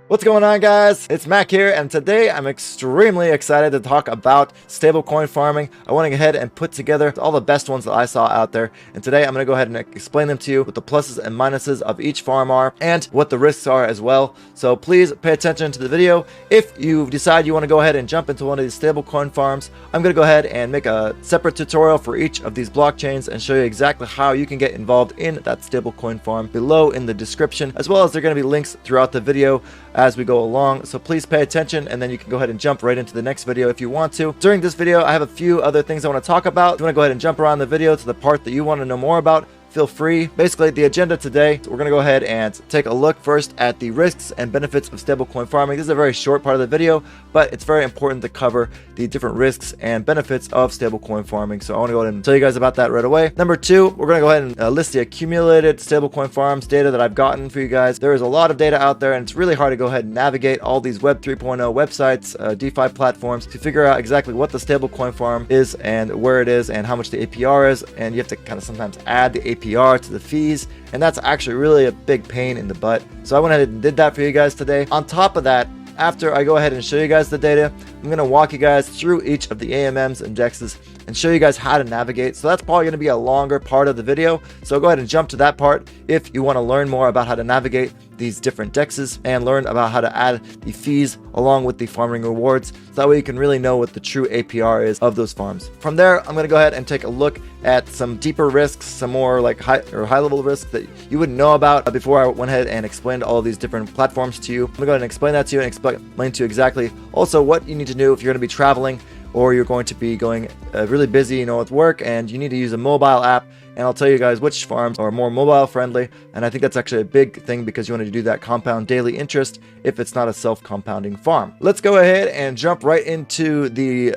What's going on, guys? It's Mac here, and today I'm extremely excited to talk about stablecoin farming. I want to go ahead and put together all the best ones that I saw out there, and today I'm going to go ahead and explain them to you, what the pluses and minuses of each farm are, and what the risks are as well. So please pay attention to the video. If you decide you want to go ahead and jump into one of these stablecoin farms, I'm going to go ahead and make a separate tutorial for each of these blockchains and show you exactly how you can get involved in that stablecoin farm below in the description, as well as there are going to be links throughout the video as we go along. So please pay attention, and then you can go ahead and jump right into the next video if you want to. During this video, I have a few other things I want to talk about. If you want to go ahead and jump around the video to the part that you want to know more about, feel free. Basically, the agenda today, we're going to go ahead and take a look first at the risks and benefits of stablecoin farming. This is a very short part of the video, but it's very important to cover the different risks and benefits of stablecoin farming. So I want to go ahead and tell you guys about that right away. Number two, we're going to go ahead and list the accumulated stablecoin farms data that I've gotten for you guys. There is a lot of data out there, and it's really hard to go ahead and navigate all these Web 3.0 websites, DeFi platforms, to figure out exactly what the stablecoin farm is and where it is and how much the APR is. And you have to kind of sometimes add the APR to the fees, and that's actually really a big pain in the butt. So I went ahead and did that for you guys today. On top of that, after I go ahead and show you guys the data, I'm going to walk you guys through each of the AMMs and DEXs and show you guys how to navigate. So that's probably going to be a longer part of the video. So go ahead and jump to that part if you want to learn more about how to navigate these different DEXs and learn about how to add the fees along with the farming rewards. So that way you can really know what the true APR is of those farms. From there, I'm going to go ahead and take a look at some deeper risks, some more like high level risks that you wouldn't know about before I went ahead and explained all of these different platforms to you. I'm going to go ahead and explain that to you and explain to you exactly also what you need to do if you're going to be traveling or you're going to be going really busy, with work, and you need to use a mobile app. And I'll tell you guys which farms are more mobile friendly. And I think that's actually a big thing because you want to do that compound daily interest if it's not a self-compounding farm. Let's go ahead and jump right into the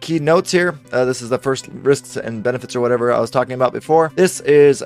key notes here. This is the first risks and benefits or whatever I was talking about before. This is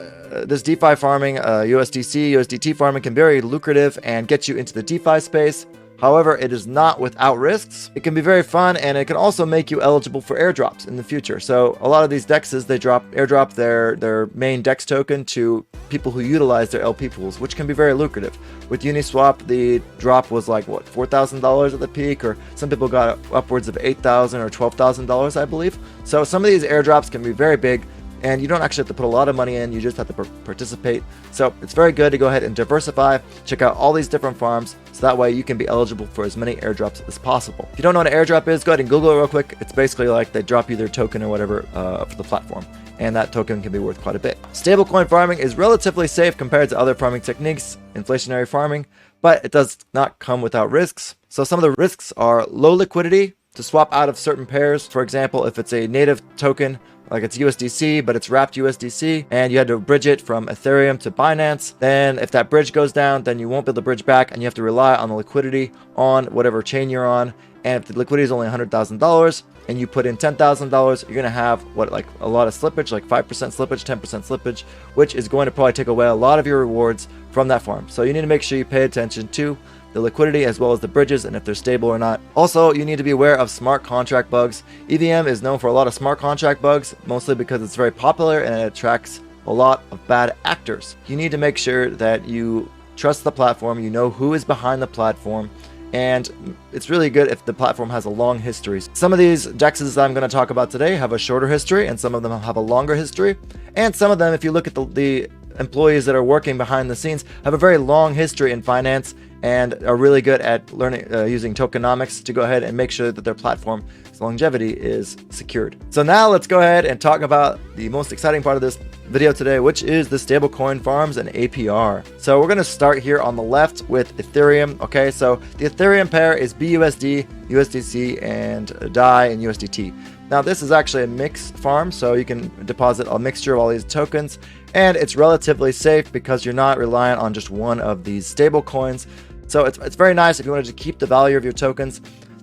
this DeFi farming, USDC, USDT farming can be very lucrative and get you into the DeFi space. However, it is not without risks. It can be very fun, and it can also make you eligible for airdrops in the future. So a lot of these DEXs, they airdrop their main DEX token to people who utilize their LP pools, which can be very lucrative. With Uniswap, the drop was like, what, $4,000 at the peak, or some people got upwards of $8,000 or $12,000, I believe. So some of these airdrops can be very big, and you don't actually have to put a lot of money in, you just have to participate. So it's very good to go ahead and diversify, check out all these different farms, so that way you can be eligible for as many airdrops as possible. If you don't know what an airdrop is, go ahead and Google it real quick. It's basically like they drop you their token or whatever for the platform, and that token can be worth quite a bit. Stablecoin farming is relatively safe compared to other farming techniques, inflationary farming, but it does not come without risks. So some of the risks are low liquidity to swap out of certain pairs. For example, if it's a native token, like it's USDC, but it's wrapped USDC, and you had to bridge it from Ethereum to Binannce, then if that bridge goes down, then you won't be able to bridge back, and you have to rely on the liquidity on whatever chain you're on. And if the liquidity is only $100,000 and you put in $10,000, you're going to have like a lot of slippage, like 5% slippage, 10% slippage, which is going to probably take away a lot of your rewards from that farm. So you need to make sure you pay attention to the liquidity as well as the bridges and if they're stable or not. Also, you need to be aware of smart contract bugs. EVM is known for a lot of smart contract bugs, mostly because it's very popular and it attracts a lot of bad actors. You need to make sure that you trust the platform, you know who is behind the platform, and it's really good if the platform has a long history. Some of these DEXs that I'm going to talk about today have a shorter history, and some of them have a longer history. And some of them, if you look at the employees that are working behind the scenes, have a very long history in finance and are really good at learning using tokenomics to go ahead and make sure that their platform's longevity is secured. So now let's go ahead and talk about the most exciting part of this video today, which is the stablecoin farms and APR. So we're going to start here on the left with Ethereum. Okay, so the Ethereum pair is BUSD, USDC, and DAI and USDT. Now this is actually a mixed farm, so you can deposit a mixture of all these tokens, and it's relatively safe because you're not reliant on just one of these stable coins. So it's very nice if you wanted to keep the value of your tokens.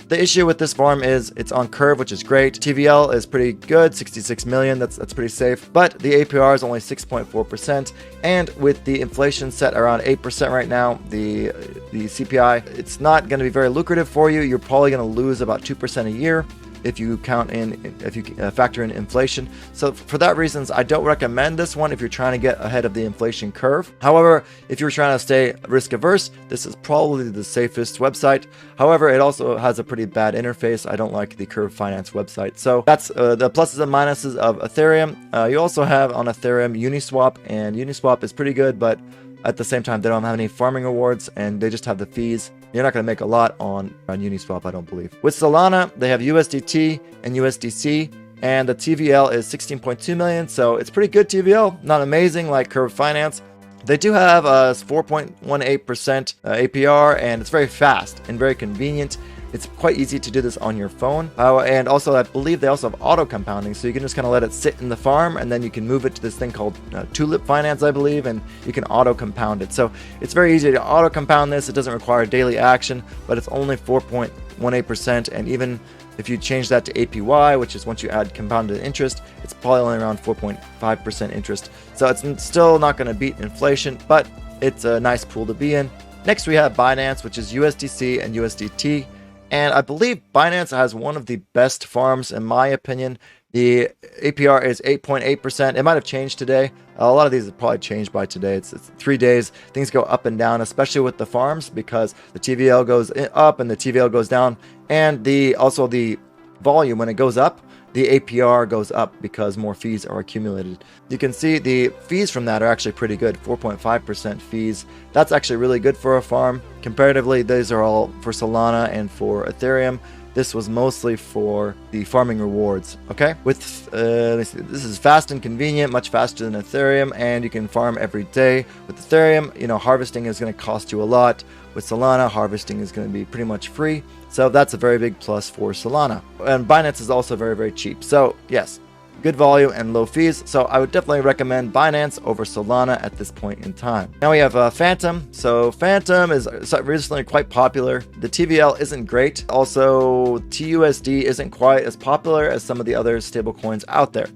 The issue with this farm is it's on curve, which is great. TVL is pretty good, 66 million, that's pretty safe. But the APR is only 6.4%, and with the inflation set around 8% right now, the CPI, it's not going to be very lucrative for you. You're probably going to lose about 2% a year. if you factor in inflation. So for that reasons, I don't recommend this one if you're trying to get ahead of the inflation curve. However, if you're trying to stay risk averse, this is probably the safest website. However, it also has a pretty bad interface. I don't like the Curve Finance website. So that's the pluses and minuses of Ethereum. You also have on Ethereum Uniswap, and Uniswap is pretty good, but at the same time, they don't have any farming rewards, and they just have the fees. You're not going to make a lot on Uniswap, I don't believe. With Solana, they have USDT and USDC, and the TVL is 16.2 million, so it's pretty good TVL. Not amazing like Curve Finance. They do have a 4.18% APR, and it's very fast and very convenient. It's quite easy to do this on your phone. And also, I believe they also have auto compounding, so you can just kind of let it sit in the farm, and then you can move it to this thing called Tulip Finance, I believe, and you can auto compound it. So it's very easy to auto compound this. It doesn't require daily action, but it's only 4.18%. And even if you change that to APY, which is once you add compounded interest, it's probably only around 4.5% interest. So it's still not going to beat inflation, but it's a nice pool to be in. Next, we have Binannce, which is USDC and USDT. And I believe Binannce has one of the best farms, in my opinion. The APR is 8.8%. It might have changed today. A lot of these have probably changed by today. It's 3 days. Things go up and down, especially with the farms, because the TVL goes up and the TVL goes down. And also the volume, when it goes up, the APR goes up because more fees are accumulated. You can see the fees from that are actually pretty good, 4.5% fees. That's actually really good for a farm. Comparatively, these are all for Solana and for Ethereum. This was mostly for the farming rewards, okay? With, this is fast and convenient, much faster than Ethereum, and you can farm every day. With Ethereum, harvesting is going to cost you a lot. With Solana, harvesting is going to be pretty much free. So that's a very big plus for Solana. And Binance is also very, very cheap. So yes, good volume and low fees. So I would definitely recommend Binance over Solana at this point in time. Now we have Fantom. So Fantom is recently quite popular. The TVL isn't great. Also, TUSD isn't quite as popular as some of the other stablecoins out there.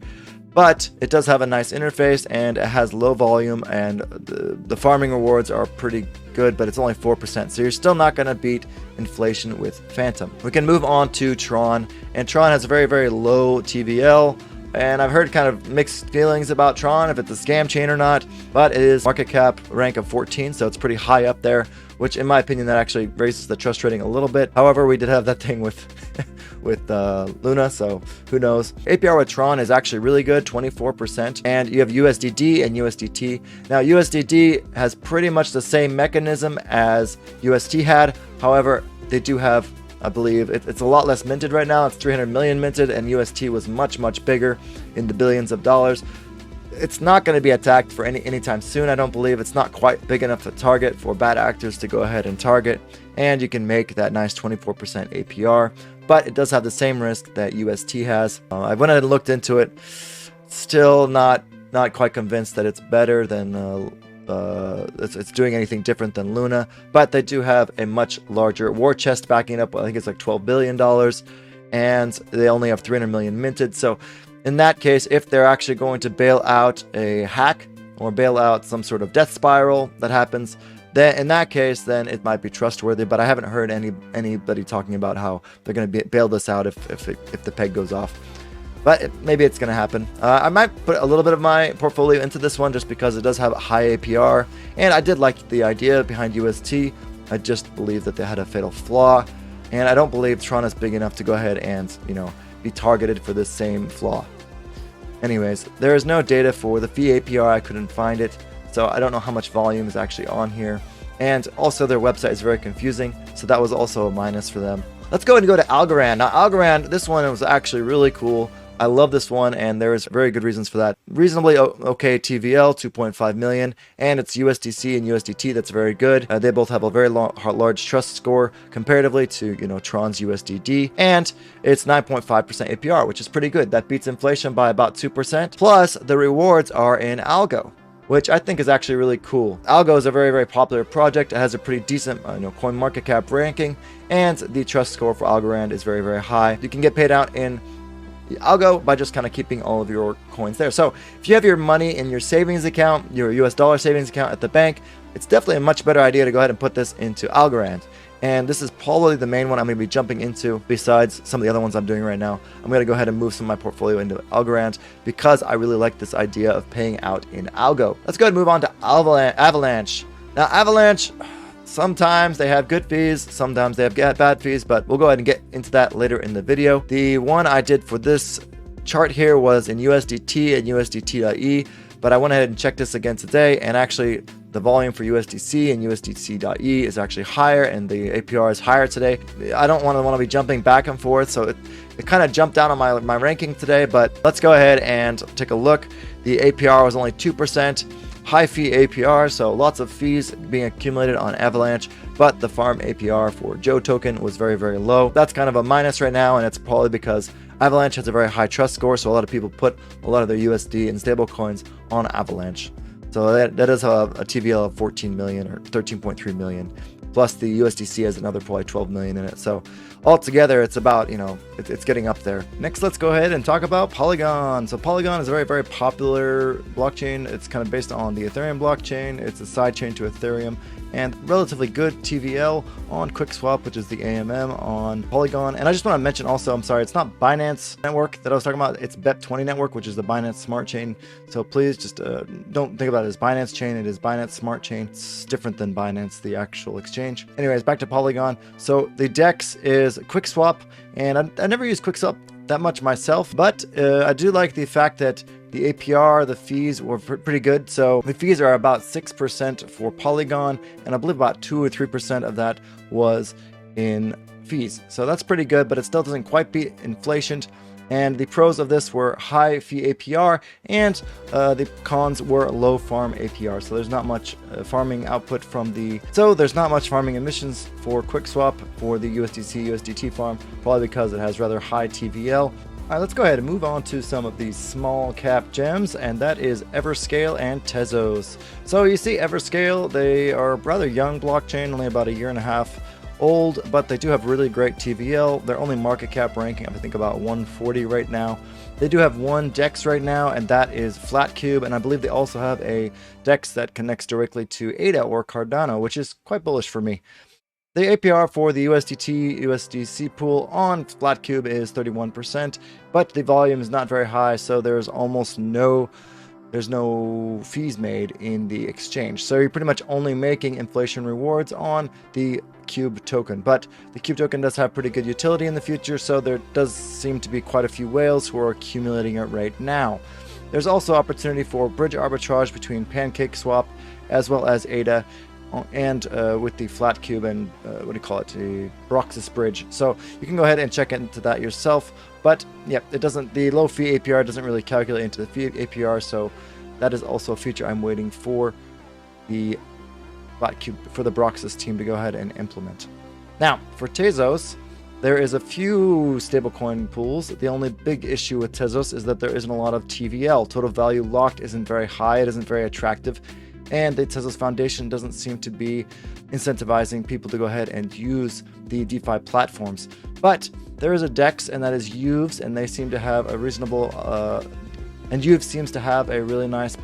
But it does have a nice interface, and it has low volume, and the farming rewards are pretty good, but it's only 4%. So you're still not going to beat inflation with Fantom. We can move on to Tron, and Tron has a very, very low TVL. And I've heard kind of mixed feelings about Tron, if it's a scam chain or not, but it is market cap rank of 14, so it's pretty high up there, which in my opinion, that actually raises the trust rating a little bit. However, we did have that thing with Luna, so who knows. APR with Tron is actually really good, 24%, and you have USDD and USDT. Now, USDD has pretty much the same mechanism as UST had. However, they do have, I believe it's a lot less minted right now. It's 300 million minted, and UST was much, much bigger in the billions of dollars. It's not going to be attacked for anytime soon, I don't believe. It's not quite big enough to target for bad actors to go ahead and target, and you can make that nice 24% APR, but it does have the same risk that UST has. I went ahead and looked into it. Still not quite convinced that it's better than it's doing anything different than Luna, but they do have a much larger war chest backing up. I think it's like $12 billion, and they only have 300 million minted. So in that case, if they're actually going to bail out a hack or bail out some sort of death spiral that happens, then in that case, then it might be trustworthy. But I haven't heard anybody talking about how they're going to bail this out if the peg goes off. But maybe it's going to happen. I might put a little bit of my portfolio into this one just because it does have a high APR. And I did like the idea behind UST. I just believe that they had a fatal flaw. And I don't believe Tron is big enough to go ahead and, be targeted for this same flaw. Anyways, there is no data for the fee APR. I couldn't find it. So I don't know how much volume is actually on here. And also their website is very confusing. So that was also a minus for them. Let's go ahead and go to Algorand. Now Algorand, this one was actually really cool. I love this one, and there's very good reasons for that. Reasonably okay TVL, 2.5 million, and it's USDC and USDT. That's very good. They both have a very large trust score comparatively to Tron's USDD, and it's 9.5% APR, which is pretty good. That beats inflation by about 2%. Plus, the rewards are in Algo, which I think is actually really cool. Algo is a very, very popular project. It has a pretty decent coin market cap ranking, and the trust score for Algorand is very, very high. You can get paid out in the algo by just kind of keeping all of your coins there. So if you have your money in your savings account, your US dollar savings account at the bank, it's definitely a much better idea to go ahead and put this into Algorand. And this is probably the main one I'm going to be jumping into besides some of the other ones I'm doing right now. I'm going to go ahead and move some of my portfolio into Algorand because I really like this idea of paying out in algo. Let's go ahead and move on to Avalanche. Now, Avalanche, sometimes they have good fees, sometimes they have bad fees, but we'll go ahead and get into that later in the video. The one I did for this chart here was in USDT and USDT.E, but I went ahead and checked this again today, and actually the volume for USDC and USDC.E is actually higher, and the APR is higher today. I don't want to be jumping back and forth, so it kind of jumped down on my ranking today, but let's go ahead and take a look. The APR was only 2%, high fee APR, so lots of fees being accumulated on Avalanche, but the farm APR for Joe token was very, very low. That's kind of a minus right now, and it's probably because Avalanche has a very high trust score, so a lot of people put a lot of their USD and stable coins on Avalanche. So that is a TVL of 14 million or 13.3 million. Plus the USDC has another probably 12 million in it. So altogether, it's about, it's getting up there. Next, let's go ahead and talk about Polygon. So Polygon is a very, very popular blockchain. It's kind of based on the Ethereum blockchain. It's a side chain to Ethereum, and relatively good TVL on Quickswap, which is the AMM on Polygon. And I just want to mention also, I'm sorry, it's not Binannce network that I was talking about. It's BEP20 network, which is the Binance smart chain. So please just don't think about it as Binance chain. It is Binance smart chain. It's different than Binance, the actual exchange. Anyways, back to Polygon. So the DEX is Quickswap, and I never use Quickswap that much myself, but I do like the fact that the APR, the fees were pretty good. So the fees are about 6% for Polygon, and I believe about 2 or 3% of that was in fees. So that's pretty good, but it still doesn't quite beat inflation. And the pros of this were high fee APR, and the cons were low farm APR. So there's not much farming output from there's not much farming emissions for Quickswap for the USDC, USDT farm, probably because it has rather high TVL. All right, let's go ahead and move on to some of these small cap gems, and that is EverScale and Tezos. So you see EverScale, they are a rather young blockchain, only about a year and a half old, but they do have really great TVL. Their only market cap ranking, I think about 140 right now. They do have one DEX right now, and that is Flatqube, and I believe they also have a DEX that connects directly to ADA or Cardano, which is quite bullish for me. The APR for the USDT, USDC pool on Flatqube is 31%, but the volume is not very high, so there's no fees made in the exchange. So you're pretty much only making inflation rewards on the Cube token, but the Cube token does have pretty good utility in the future, so there does seem to be quite a few whales who are accumulating it right now. There's also opportunity for bridge arbitrage between pancake swap as well as ADA, and with the Flatqube and the Broxus bridge. So you can go ahead and check into that yourself. But yeah, the low fee APR doesn't really calculate into the fee APR, so that is also a feature I'm waiting for the Flatqube, for the Broxus team to go ahead and implement. Now, for Tezos, there is a few stablecoin pools. The only big issue with Tezos is that there isn't a lot of TVL. Total value locked isn't very high, it isn't very attractive, and the Tezos Foundation doesn't seem to be incentivizing people to go ahead and use the DeFi platforms. But there is a DEX, and that is Youves, and they seem to have a reasonable, and Youves seems to have a really nice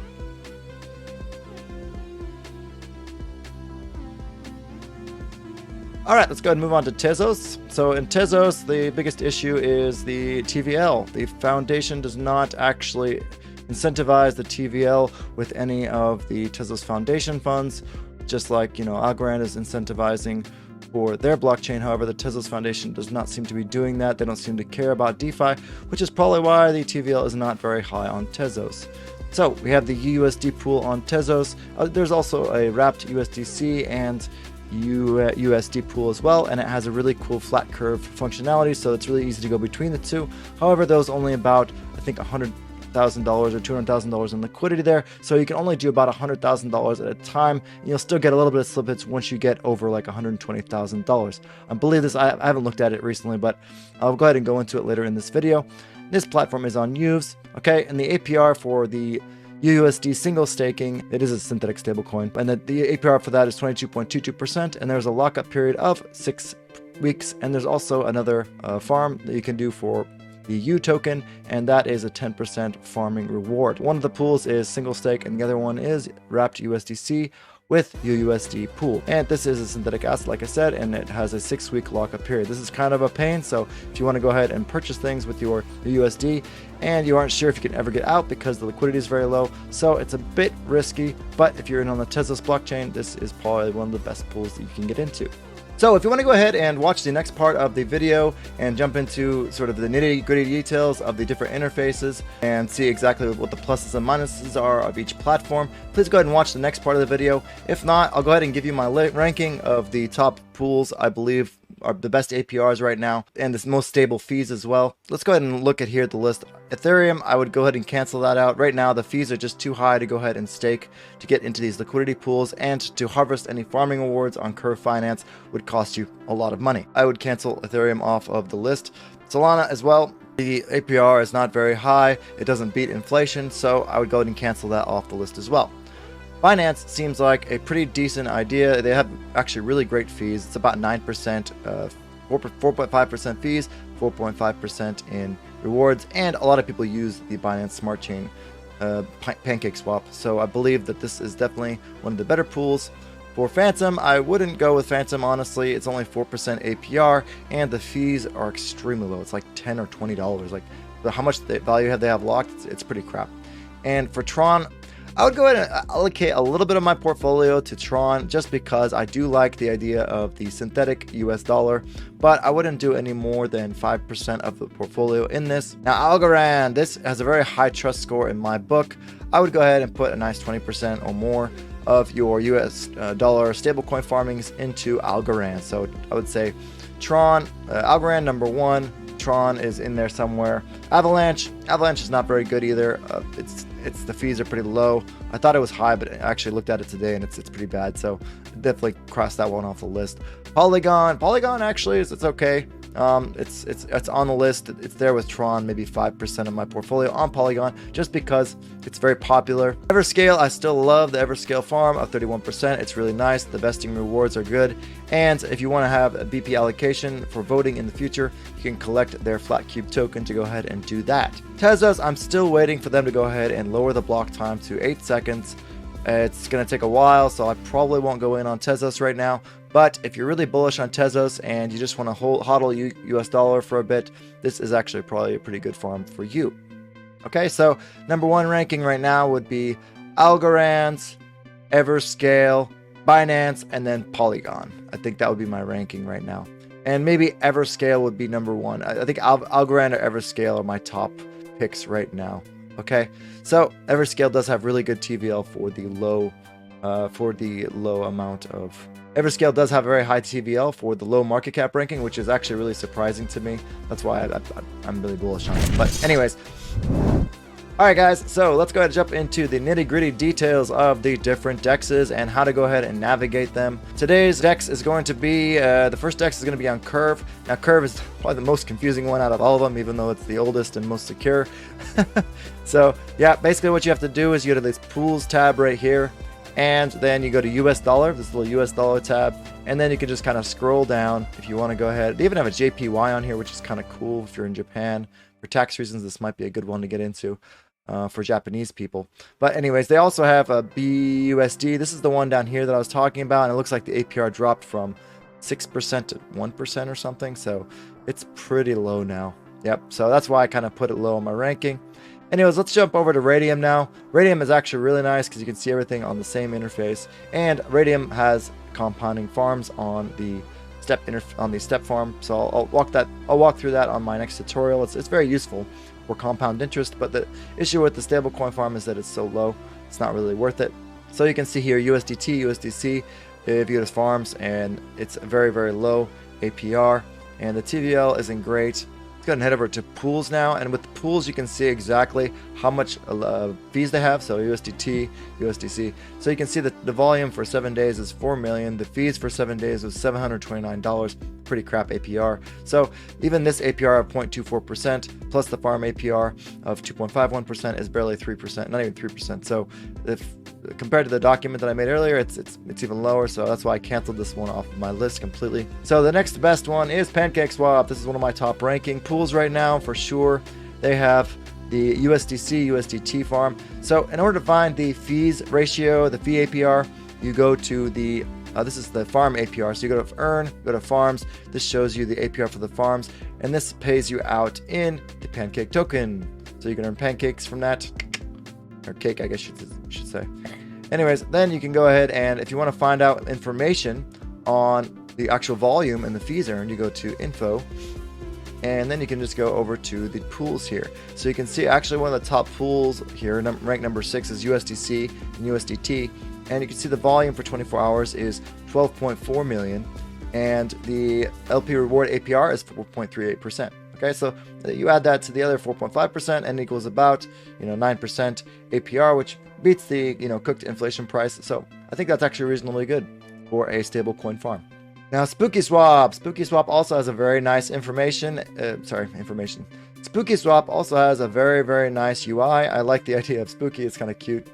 All right, let's go ahead and move on to Tezos. So in Tezos, the biggest issue is the TVL. The foundation does not actually incentivize the TVL with any of the Tezos Foundation funds, just like, Algorand is incentivizing for their blockchain. However, the Tezos Foundation does not seem to be doing that. They don't seem to care about DeFi, which is probably why the TVL is not very high on Tezos. So we have the USD pool on Tezos. There's also a wrapped USDC and USD pool as well, and it has a really cool flat curve functionality, so it's really easy to go between the two. However, there's only about, I think, $100,000 or $200,000 in liquidity there, so you can only do about $100,000 at a time, and you'll still get a little bit of slippage once you get over like $120,000. I believe this, I haven't looked at it recently, but I'll go ahead and go into it later in this video. This platform is on Youves, okay, and the APR for the UUSD single staking, it is a synthetic stablecoin, and the APR for that is 22.22%, and there's a lockup period of 6 weeks, and there's also another farm that you can do for the U token, and that is a 10% farming reward. One of the pools is single stake and the other one is wrapped USDC with UUSD pool. And this is a synthetic asset, like I said, and it has a 6-week lockup period. This is kind of a pain, so if you want to go ahead and purchase things with your USD and you aren't sure if you can ever get out because the liquidity is very low, so it's a bit risky, but if you're in on the Tezos blockchain, this is probably one of the best pools that you can get into. So if you want to go ahead and watch the next part of the video and jump into sort of the nitty-gritty details of the different interfaces and see exactly what the pluses and minuses are of each platform, please go ahead and watch the next part of the video. If not, I'll go ahead and give you my ranking of the top pools I believe are the best APRs right now and the most stable fees as well. Let's go ahead and look at here the list. Ethereum, I would go ahead and cancel that out. Right now the fees are just too high to go ahead and stake to get into these liquidity pools, and to harvest any farming rewards on Curve Finance would cost you a lot of money. I would cancel Ethereum off of the list. Solana as well, the APR is not very high, it doesn't beat inflation, so I would go ahead and cancel that off the list as well. Binannce seems like a pretty decent idea. They have actually really great fees. It's about 9%, 4.5% fees, 4.5% in rewards, and a lot of people use the Binance Smart Chain pancake swap. So I believe that this is definitely one of the better pools. For Fantom, I wouldn't go with Fantom, honestly. It's only 4% APR, and the fees are extremely low. It's like $10 or $20. Like how much value they have locked, it's pretty crap. And for Tron, I would go ahead and allocate a little bit of my portfolio to Tron just because I do like the idea of the synthetic US dollar, but I wouldn't do any more than 5% of the portfolio in this. Now Algorand, this has a very high trust score in my book. I would go ahead and put a nice 20% or more of your US dollar stablecoin farmings into Algorand. So I would say Tron, Algorand number 1, Tron is in there somewhere. Avalanche is not very good either. It's the fees are pretty low. I thought it was high, but I actually looked at it today and it's pretty bad. So definitely cross that one off the list. Polygon actually it's okay. It's on the list. It's there with Tron, maybe 5% of my portfolio on Polygon, just because it's very popular. EverScale, I still love the EverScale Farm of 31%. It's really nice. The vesting rewards are good. And if you want to have a BP allocation for voting in the future, you can collect their Flatqube token to go ahead and do that. Tezos, I'm still waiting for them to go ahead and lower the block time to 8 seconds. It's going to take a while, so I probably won't go in on Tezos right now. But if you're really bullish on Tezos and you just want to hodl US dollar for a bit, this is actually probably a pretty good farm for you. Okay, so number 1 ranking right now would be Algorand, EverScale, Binannce, and then Polygon. I think that would be my ranking right now. And maybe EverScale would be number 1. I think Algorand or EverScale are my top picks right now. Okay, so EverScale does have really good TVL for the low amount of. EverScale does have a very high TVL for the low market cap ranking, which is actually really surprising to me. That's why I'm really bullish on it. But anyways, all right, guys. So let's go ahead and jump into the nitty-gritty details of the different dexes and how to go ahead and navigate them. Today's dex is going to be the first dex is going to be on Curve. Now, Curve is probably the most confusing one out of all of them, even though it's the oldest and most secure. So yeah, basically what you have to do is you go to this pools tab right here, and then you go to US dollar, this little US dollar tab, and then you can just kind of scroll down if you want to go ahead. They even have a JPY on here, which is kind of cool if you're in Japan. For tax reasons, this might be a good one to get into for Japanese people. But anyways, they also have a BUSD. This is the one down here that I was talking about, and it looks like the APR dropped from 6% to 1% or something, so it's pretty low now. Yep, so that's why I kind of put it low on my ranking. Anyways, let's jump over to Raydium now. Raydium is actually really nice because you can see everything on the same interface, and Raydium has compounding farms on the step farm. So I'll walk through that on my next tutorial. It's very useful for compound interest, but the issue with the stablecoin farm is that it's so low, it's not really worth it. So you can see here USDT, USDC, if you go to farms, and it's a very, very low APR, and the TVL isn't great. Let's go ahead and head over to pools now, and with the pools you can see exactly how much fees they have. So USDT, USDC, so you can see that the volume for 7 days is 4 million. The fees for 7 days was $729. Pretty crap APR. So even this APR of 0.24% plus the farm APR of 2.51% is barely 3%, not even 3%. So if compared to the document that I made earlier, it's even lower, so that's why I canceled this one off my list completely. So the next best one is PancakeSwap. This is one of my top ranking pools right now for sure. They have the USDC, USDT farm. So in order to find the fees ratio, the fee APR, you go to the this is the farm APR. So you go to earn, go to farms. This shows you the APR for the farms, and this pays you out in the pancake token. So you can earn pancakes from that, or cake, I guess you should say. Anyways, then you can go ahead, and if you want to find out information on the actual volume and the fees earned, you go to info, and then you can just go over to the pools here. So you can see actually one of the top pools here, rank number 6 is USDC and USDT, and you can see the volume for 24 hours is 12.4 million, and the LP reward APR is 4.38%. Okay, so you add that to the other 4.5%, and it equals about 9% APR, which beats the cooked inflation price. So I think that's actually reasonably good for a stablecoin farm. Now SpookySwap also has a very nice information. SpookySwap also has a very nice UI. I like the idea of spooky. It's kind of cute.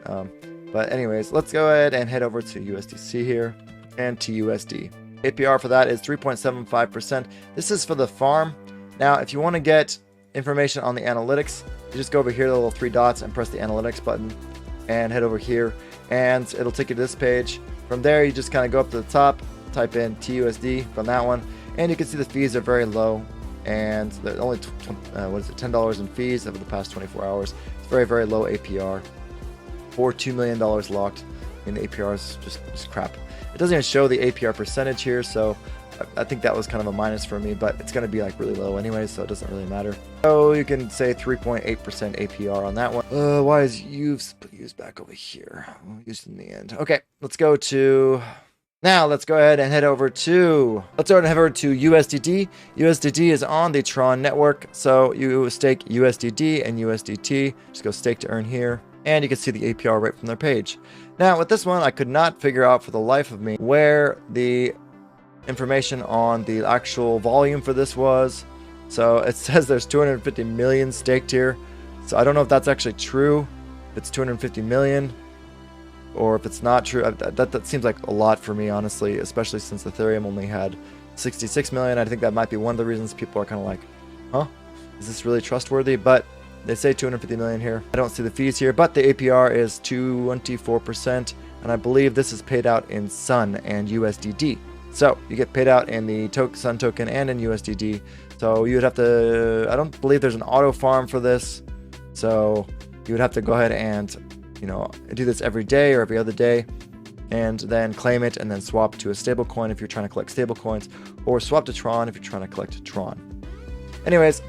But anyways, let's go ahead and head over to USDC here and TUSD. APR for that is 3.75%. This is for the farm. Now, if you want to get information on the analytics, you just go over here, the little 3 dots, and press the analytics button, and head over here, and it'll take you to this page. From there, you just kind of go up to the top, type in TUSD from that one, and you can see the fees are very low, and they're only $10 in fees over the past 24 hours. It's very low APR. For $2 million locked, and the APR is just crap. It doesn't even show the APR percentage here, so I think that was kind of a minus for me, but it's going to be like really low anyway, so it doesn't really matter. So you can say 3.8% APR on that one. Why is Youves back over here? Used in the end. Okay, let's go ahead and head over to USDD. USDD is on the Tron network, so you stake USDD and USDT. Just go stake to earn here, and you can see the APR right from their page. Now with this one, I could not figure out for the life of me where the information on the actual volume for this was. So it says there's 250 million staked here, so I don't know if that's actually true, if it's 250 million, or if it's not true. That seems like a lot for me, honestly, especially since Ethereum only had 66 million. I think that might be one of the reasons people are kind of like, huh, is this really trustworthy? But they say 250 million here. I don't see the fees here, but the APR is 24%, and I believe this is paid out in Sun and USDD. So you get paid out in the Sun token and in USDD. So you would have to, I don't believe there's an auto farm for this. So you would have to go ahead and, do this every day or every other day, and then claim it and then swap to a stablecoin if you're trying to collect stablecoins, or swap to Tron if you're trying to collect Tron. Anyways,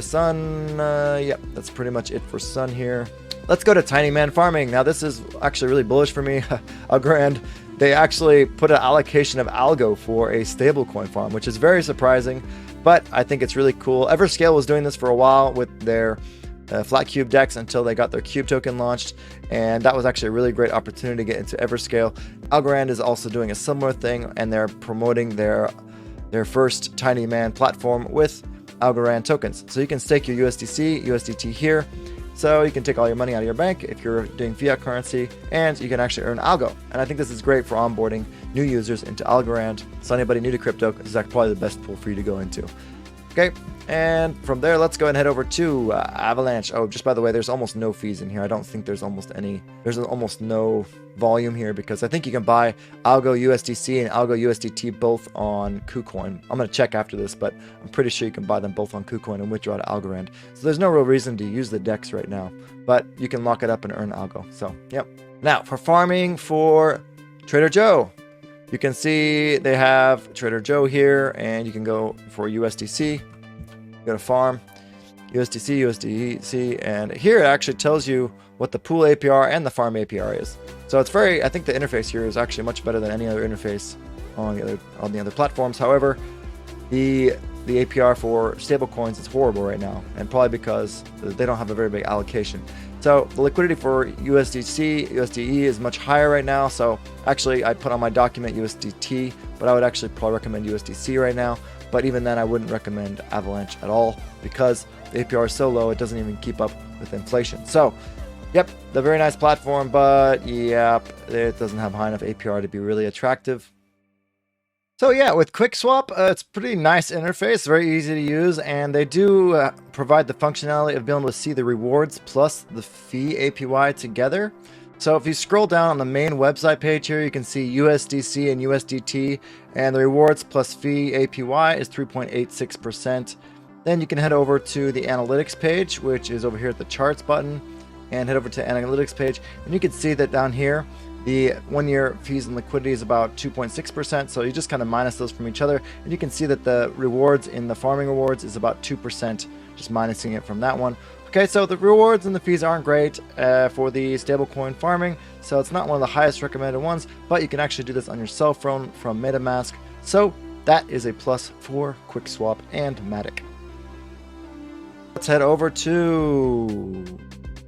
Sun, yep, that's pretty much it for Sun here. Let's go to Tinyman farming. Now this is actually really bullish for me. Algorand, they actually put an allocation of algo for a stablecoin farm, which is very surprising, but I think it's really cool. EverScale was doing this for a while with their Flatqube decks until they got their Cube token launched, and that was actually a really great opportunity to get into EverScale. Algorand is also doing a similar thing, and they're promoting their first Tinyman platform with Algorand tokens. So you can stake your USDC, USDT here. So you can take all your money out of your bank if you're doing fiat currency, and you can actually earn algo. And I think this is great for onboarding new users into Algorand. So anybody new to crypto, this is probably the best pool for you to go into. Okay, and from there, let's go and head over to Avalanche. Oh, just by the way, there's almost no fees in here. I don't think there's almost no volume here, because I think you can buy Algo USDC and Algo USDT both on KuCoin. I'm going to check after this, but I'm pretty sure you can buy them both on KuCoin and withdraw to Algorand. So there's no real reason to use the DEX right now, but you can lock it up and earn Algo. So, yep. Now, for farming for Trader Joe, you can see they have Trader Joe here, and you can go for USDC, go to farm, USDC, USDC, and here it actually tells you what the pool APR and the farm APR is. So it's I think the interface here is actually much better than any other interface on the other platforms. However, the APR for stablecoins is horrible right now, and probably because they don't have a very big allocation. So the liquidity for USDC, USDE is much higher right now. So actually I put on my document USDT, but I would actually probably recommend USDC right now. But even then I wouldn't recommend Avalanche at all, because the APR is so low it doesn't even keep up with inflation. So Yep, the very nice platform, but yep, it doesn't have high enough APR to be really attractive. So yeah, with Quickswap, it's pretty nice interface, very easy to use, and they do provide the functionality of being able to see the rewards plus the fee APY together. So if you scroll down on the main website page here, you can see USDC and USDT, and the rewards plus fee APY is 3.86%. Then you can head over to the analytics page, which is over here at the charts button, and head over to analytics page, and you can see that down here, the 1 year fees and liquidity is about 2.6%. So you just kind of minus those from each other, and you can see that the rewards in the farming rewards is about 2%, just minusing it from that one. Okay, so the rewards and the fees aren't great for the stablecoin farming, so it's not one of the highest recommended ones, but you can actually do this on your cell phone from MetaMask. So that is a plus for Quickswap and Matic. Let's head over to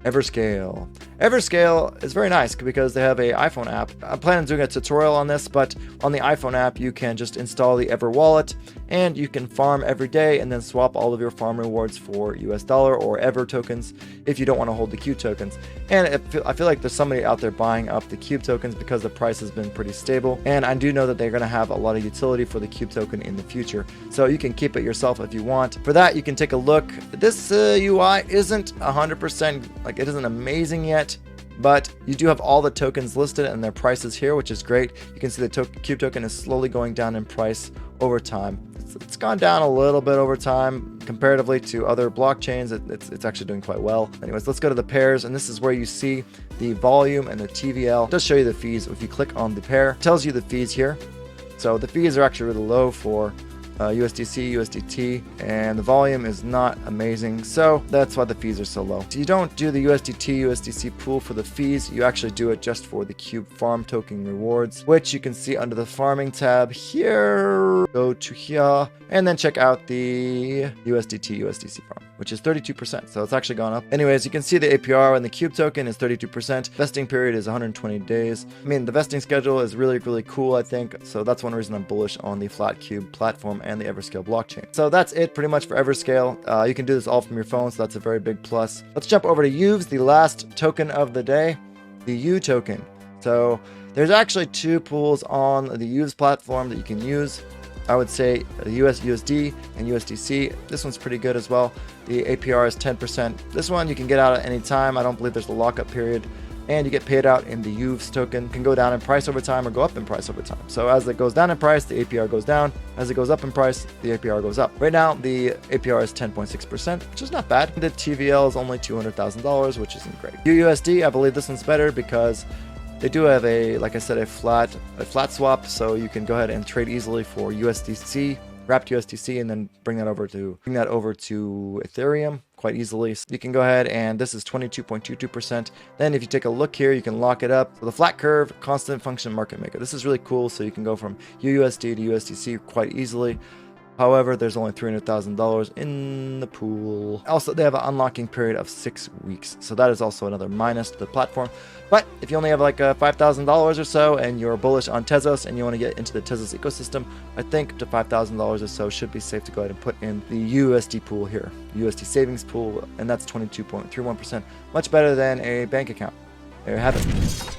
EverScale. EverScale is very nice because they have an iPhone app. I'm planning on doing a tutorial on this, but on the iPhone app, you can just install the Ever wallet and you can farm every day and then swap all of your farm rewards for US dollar or Ever tokens if you don't want to hold the Cube tokens. And I feel like there's somebody out there buying up the Cube tokens because the price has been pretty stable. And I do know that they're going to have a lot of utility for the Cube token in the future. So you can keep it yourself if you want. For that, you can take a look. This UI isn't 100%, like it isn't amazing yet, but you do have all the tokens listed and their prices here, which is great. You can see the Cube token is slowly going down in price over time. It's gone down a little bit over time comparatively to other blockchains. It's actually doing quite well. Anyways, let's go to the pairs, and this is where you see the volume and the TVL. It does show you the fees. If you click on the pair, it tells you the fees here. So the fees are actually really low for USDC, USDT, and the volume is not amazing, so that's why the fees are so low. So you don't do the USDT, USDC pool for the fees, you actually do it just for the Cube farm token rewards, which you can see under the farming tab here. Go to here, and then check out the USDT, USDC farm, which is 32%, so it's actually gone up. Anyways, you can see the APR on the Cube token is 32%. Vesting period is 120 days. I mean, the vesting schedule is really, really cool, I think, so that's one reason I'm bullish on the Flatqube platform and the EverScale blockchain. So that's it pretty much for EverScale. You can do this all from your phone, so that's a very big plus. Let's jump over to Youves, the last token of the day, the U token. So there's actually two pools on the Youves platform that you can use. I would say USD and USDC. This one's pretty good as well. The APR is 10%. This one you can get out at any time. I don't believe there's a lockup period. And you get paid out in the Youves token. It can go down in price over time or go up in price over time. So as it goes down in price, the APR goes down. As it goes up in price, the APR goes up. Right now, the APR is 10.6%, which is not bad. The TVL is only $200,000, which isn't great. UUSD, I believe this one's better because they do have a, like I said, a flat swap, so you can go ahead and trade easily for USDC, wrapped USDC, and then bring that over to Ethereum quite easily. So you can go ahead, and this is 22.22%. Then if you take a look here, you can lock it up. So the flat curve, constant function market maker. This is really cool, so you can go from UUSD to USDC quite easily. However, there's only $300,000 in the pool. Also, they have an unlocking period of 6 weeks. So that is also another minus to the platform. But if you only have like $5,000 or so and you're bullish on Tezos and you want to get into the Tezos ecosystem, I think up to $5,000 or so should be safe to go ahead and put in the USD pool here. USD savings pool, and that's 22.31%. Much better than a bank account. There you have it.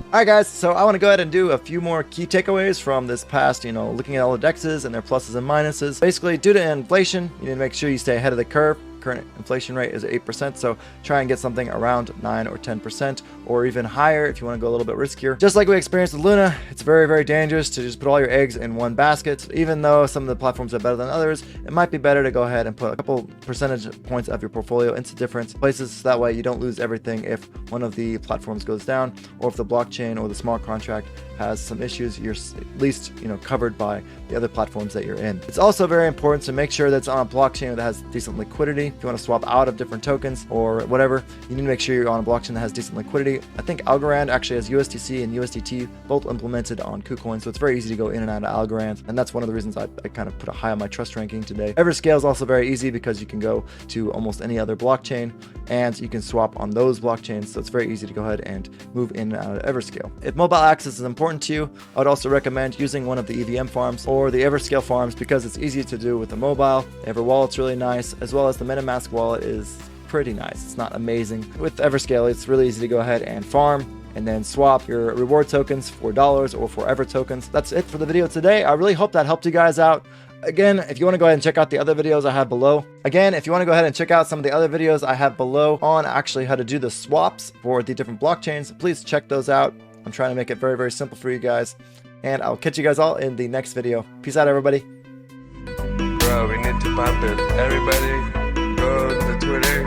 Alright guys, so I want to go ahead and do a few more key takeaways from this past, looking at all the dexes and their pluses and minuses. Basically, due to inflation, you need to make sure you stay ahead of the curve. Current inflation rate is 8%, so try and get something around 9 or 10% or even higher if you want to go a little bit riskier. Just like we experienced with Luna, it's very, very dangerous to just put all your eggs in one basket. Even though some of the platforms are better than others, it might be better to go ahead and put a couple percentage points of your portfolio into different places, so that way you don't lose everything if one of the platforms goes down, or if the blockchain or the smart contract has some issues, you're at least covered by the other platforms that you're in. It's also very important to make sure that it's on a blockchain that has decent liquidity. If you want to swap out of different tokens or whatever, you need to make sure you're on a blockchain that has decent liquidity. I think Algorand actually has USDC and USDT both implemented on KuCoin, so it's very easy to go in and out of Algorand, and that's one of the reasons I kind of put a high on my trust ranking today. EverScale is also very easy because you can go to almost any other blockchain and you can swap on those blockchains, so it's very easy to go ahead and move in and out of EverScale. If mobile access is important to you, I would also recommend using one of the EVM farms or the EverScale farms because it's easy to do with the mobile. Ever Wallet's really nice, as well as the MetaMask wallet is pretty nice. It's not amazing. With EverScale, it's really easy to go ahead and farm and then swap your reward tokens for dollars or for Ever tokens. That's it for the video today. I really hope that helped you guys out. Again, if you want to go ahead and check out the other videos I have below. Again, if you want to go ahead and check out some of the other videos I have below on actually how to do the swaps for the different blockchains, please check those out. I'm trying to make it very, very simple for you guys. And I'll catch you guys all in the next video. Peace out, everybody. Bro, we need to pump it. Everybody, go to Twitter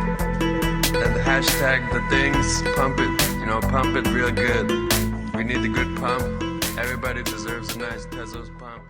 and hashtag the things, pump it. You know, pump it real good. We need a good pump. Everybody deserves a nice Tezos pump.